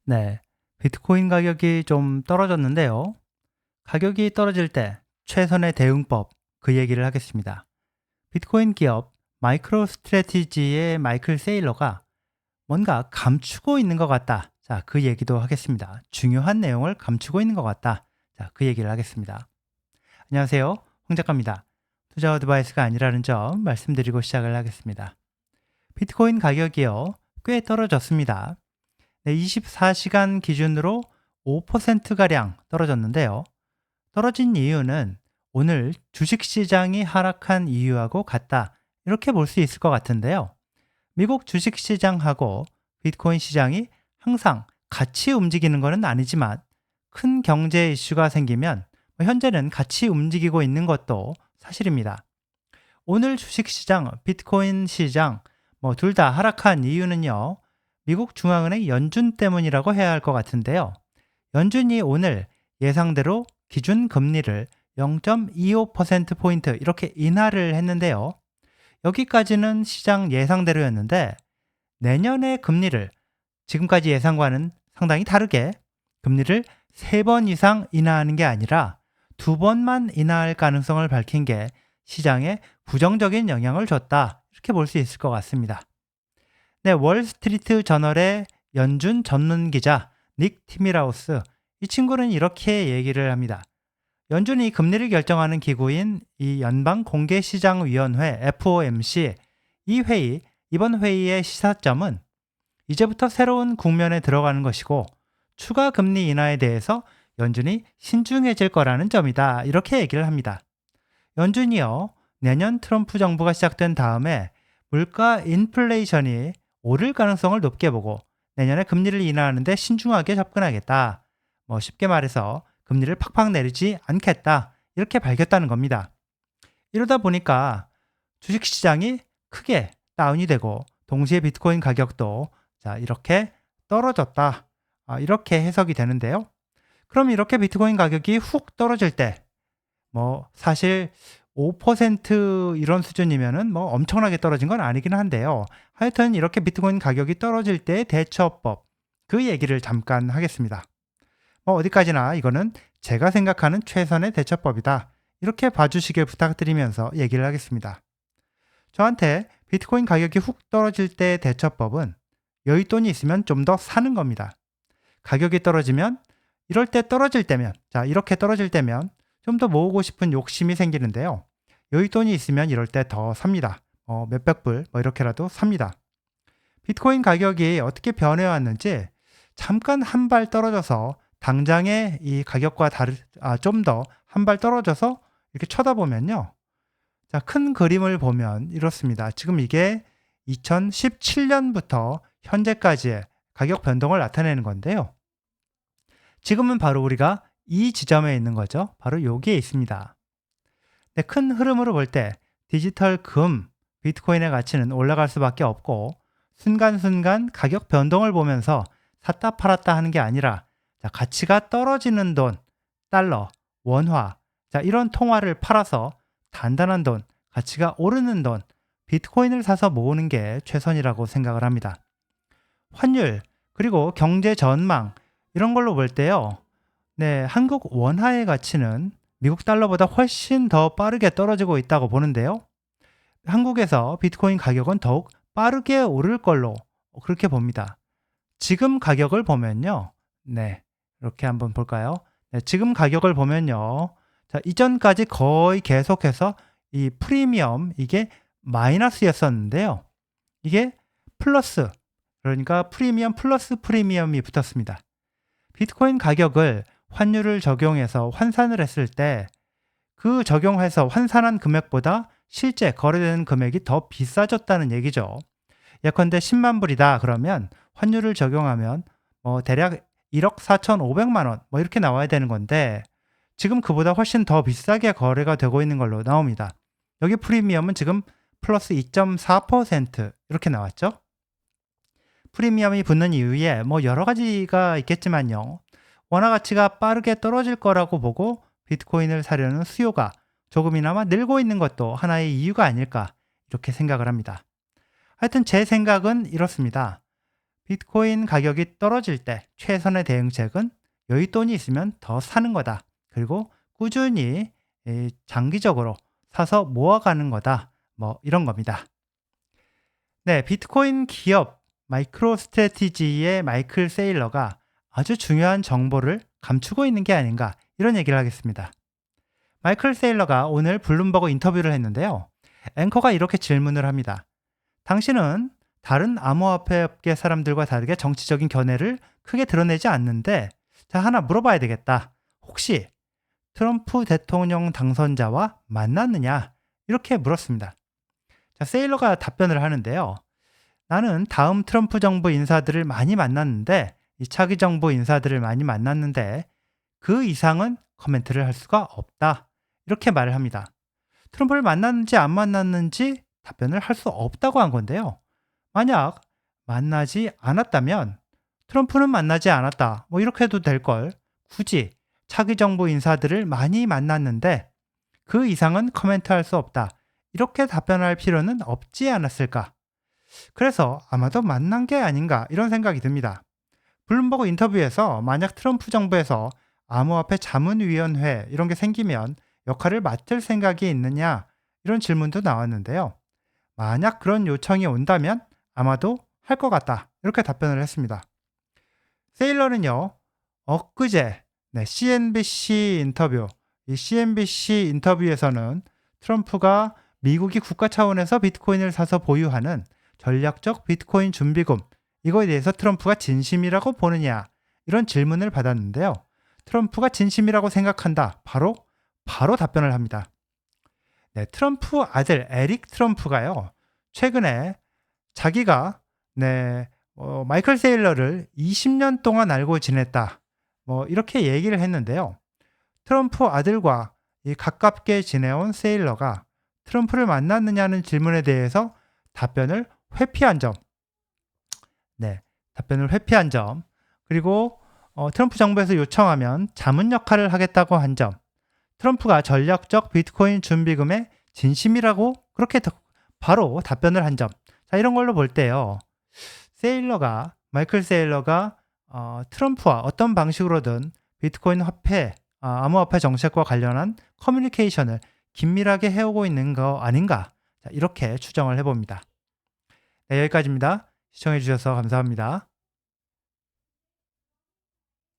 네, 비트코인 가격이 좀 떨어졌는데요. 가격이 떨어질 때 최선의 대응법, 그 얘기를 하겠습니다. 비트코인 기업 마이크로 스트래티지의 마이클 세일러가 뭔가 감추고 있는 것 같다. 자, 그 얘기도 하겠습니다. 중요한 내용을 감추고 있는 것 같다. 자, 그 얘기를 하겠습니다. 안녕하세요. 홍 작가입니다. 투자 어드바이스가 아니라는 점 말씀드리고 시작을 하겠습니다. 비트코인 가격이요, 꽤 떨어졌습니다. 네, 24시간 기준으로 5%가량 떨어졌는데요. 떨어진 이유는 오늘 주식시장이 하락한 이유하고 같다. 이렇게 볼 수 있을 것 같은데요. 미국 주식시장하고 비트코인 시장이 항상 같이 움직이는 것은 아니지만 큰 경제 이슈가 생기면 현재는 같이 움직이고 있는 것도 사실입니다. 오늘 주식시장, 비트코인 시장 둘 다 하락한 이유는요. 미국 중앙은행 연준 때문이라고 해야 할 것 같은데요. 연준이 오늘 예상대로 기준 금리를 0.25%포인트 이렇게 인하를 했는데요. 여기까지는 시장 예상대로였는데 내년의 금리를 지금까지 예상과는 상당히 다르게 금리를 3번 이상 인하하는 게 아니라 2번만 인하할 가능성을 밝힌 게 시장에 부정적인 영향을 줬다. 이렇게 볼 수 있을 것 같습니다. 네, 월스트리트 저널의 연준 전문 기자 닉 티미라우스, 이 친구는 이렇게 얘기를 합니다. 연준이 금리를 결정하는 기구인 이 연방공개시장위원회 FOMC, 이 회의, 이번 회의의 시사점은 이제부터 새로운 국면에 들어가는 것이고 추가 금리 인하에 대해서 연준이 신중해질 거라는 점이다. 이렇게 얘기를 합니다. 연준이요, 내년 트럼프 정부가 시작된 다음에 물가 인플레이션이 오를 가능성을 높게 보고 내년에 금리를 인하하는데 신중하게 접근하겠다. 쉽게 말해서 금리를 팍팍 내리지 않겠다. 이렇게 밝혔다는 겁니다. 이러다 보니까 주식시장이 크게 다운이 되고 동시에 비트코인 가격도 이렇게 떨어졌다. 이렇게 해석이 되는데요. 그럼 이렇게 비트코인 가격이 훅 떨어질 때 사실 5% 이런 수준이면은 엄청나게 떨어진 건 아니긴 한데요. 하여튼 이렇게 비트코인 가격이 떨어질 때의 대처법, 그 얘기를 잠깐 하겠습니다. 어디까지나 이거는 제가 생각하는 최선의 대처법이다. 이렇게 봐주시길 부탁드리면서 얘기를 하겠습니다. 저한테 비트코인 가격이 훅 떨어질 때의 대처법은 여윳돈이 있으면 좀 더 사는 겁니다. 가격이 떨어지면 이럴 때 떨어질 때면 이렇게 떨어질 때면 좀 더 모으고 싶은 욕심이 생기는데요. 여윳돈이 있으면 이럴 때 더 삽니다. 몇백 불 이렇게라도 삽니다. 비트코인 가격이 어떻게 변해왔는지 잠깐 한 발 떨어져서 당장의 이 가격과 좀 더 한 발 떨어져서 이렇게 쳐다보면요. 큰 그림을 보면 이렇습니다. 지금 이게 2017년부터 현재까지의 가격 변동을 나타내는 건데요. 지금은 바로 우리가 이 지점에 있는 거죠. 바로 여기에 있습니다. 네, 큰 흐름으로 볼 때 디지털 금, 비트코인의 가치는 올라갈 수밖에 없고 순간순간 가격 변동을 보면서 샀다 팔았다 하는 게 아니라 가치가 떨어지는 돈, 달러, 원화, 이런 통화를 팔아서 단단한 돈, 가치가 오르는 돈, 비트코인을 사서 모으는 게 최선이라고 생각을 합니다. 환율, 그리고 경제 전망, 이런 걸로 볼 때요. 네, 한국 원화의 가치는 미국 달러보다 훨씬 더 빠르게 떨어지고 있다고 보는데요. 한국에서 비트코인 가격은 더욱 빠르게 오를 걸로 그렇게 봅니다. 지금 가격을 보면요. 네, 이렇게 한번 볼까요? 네, 지금 가격을 보면요. 이전까지 거의 계속해서 이 프리미엄, 이게 마이너스였었는데요. 이게 플러스, 그러니까 프리미엄 플러스 프리미엄이 붙었습니다. 비트코인 가격을 환율을 적용해서 환산을 했을 때 그 적용해서 환산한 금액보다 실제 거래되는 금액이 더 비싸졌다는 얘기죠. 예컨대 10만 불이다 그러면 환율을 적용하면 대략 1억 4,500만 원 이렇게 나와야 되는 건데 지금 그보다 훨씬 더 비싸게 거래가 되고 있는 걸로 나옵니다. 여기 프리미엄은 지금 플러스 2.4% 이렇게 나왔죠. 프리미엄이 붙는 이유에 여러 가지가 있겠지만요. 원화 가치가 빠르게 떨어질 거라고 보고 비트코인을 사려는 수요가 조금이나마 늘고 있는 것도 하나의 이유가 아닐까 이렇게 생각을 합니다. 하여튼 제 생각은 이렇습니다. 비트코인 가격이 떨어질 때 최선의 대응책은 여윳돈이 있으면 더 사는 거다. 그리고 꾸준히 장기적으로 사서 모아가는 거다. 뭐 이런 겁니다. 네, 비트코인 기업 마이크로 스트래티지의 마이클 세일러가 아주 중요한 정보를 감추고 있는 게 아닌가 이런 얘기를 하겠습니다. 마이클 세일러가 오늘 블룸버그 인터뷰를 했는데요. 앵커가 이렇게 질문을 합니다. 당신은 다른 암호화폐 업계 사람들과 다르게 정치적인 견해를 크게 드러내지 않는데 자, 하나 물어봐야 되겠다. 혹시 트럼프 대통령 당선자와 만났느냐? 이렇게 물었습니다. 자, 세일러가 답변을 하는데요. 나는 다음 트럼프 정부 인사들을 많이 만났는데 이 차기 정부 인사들을 많이 만났는데 그 이상은 코멘트를 할 수가 없다. 이렇게 말을 합니다. 트럼프를 만났는지 안 만났는지 답변을 할 수 없다고 한 건데요. 만약 만나지 않았다면 트럼프는 만나지 않았다. 뭐 이렇게 해도 될 걸. 굳이 차기 정부 인사들을 많이 만났는데 그 이상은 코멘트할 수 없다. 이렇게 답변할 필요는 없지 않았을까? 그래서 아마도 만난 게 아닌가 이런 생각이 듭니다. 블룸버그 인터뷰에서 만약 트럼프 정부에서 암호화폐 자문위원회 이런 게 생기면 역할을 맡을 생각이 있느냐 이런 질문도 나왔는데요. 만약 그런 요청이 온다면 아마도 할 것 같다 이렇게 답변을 했습니다. 세일러는요. 엊그제 CNBC 인터뷰 이 CNBC 인터뷰에서는 트럼프가 미국이 국가 차원에서 비트코인을 사서 보유하는 전략적 비트코인 준비금 이거에 대해서 트럼프가 진심이라고 보느냐 이런 질문을 받았는데요. 트럼프가 진심이라고 생각한다. 바로 답변을 합니다. 네, 트럼프 아들 에릭 트럼프가요. 최근에 자기가 마이클 세일러를 20년 동안 알고 지냈다. 뭐 이렇게 얘기를 했는데요. 트럼프 아들과 가깝게 지내온 세일러가 트럼프를 만났느냐는 질문에 대해서 답변을 회피한 점. 그리고 트럼프 정부에서 요청하면 자문 역할을 하겠다고 한 점. 트럼프가 전략적 비트코인 준비금의 진심이라고 그렇게 바로 답변을 한 점. 자, 이런 걸로 볼 때요. 마이클 세일러가 트럼프와 어떤 방식으로든 비트코인 암호화폐 정책과 관련한 커뮤니케이션을 긴밀하게 해오고 있는 거 아닌가? 자, 이렇게 추정을 해봅니다. 네, 여기까지입니다. 시청해주셔서 감사합니다.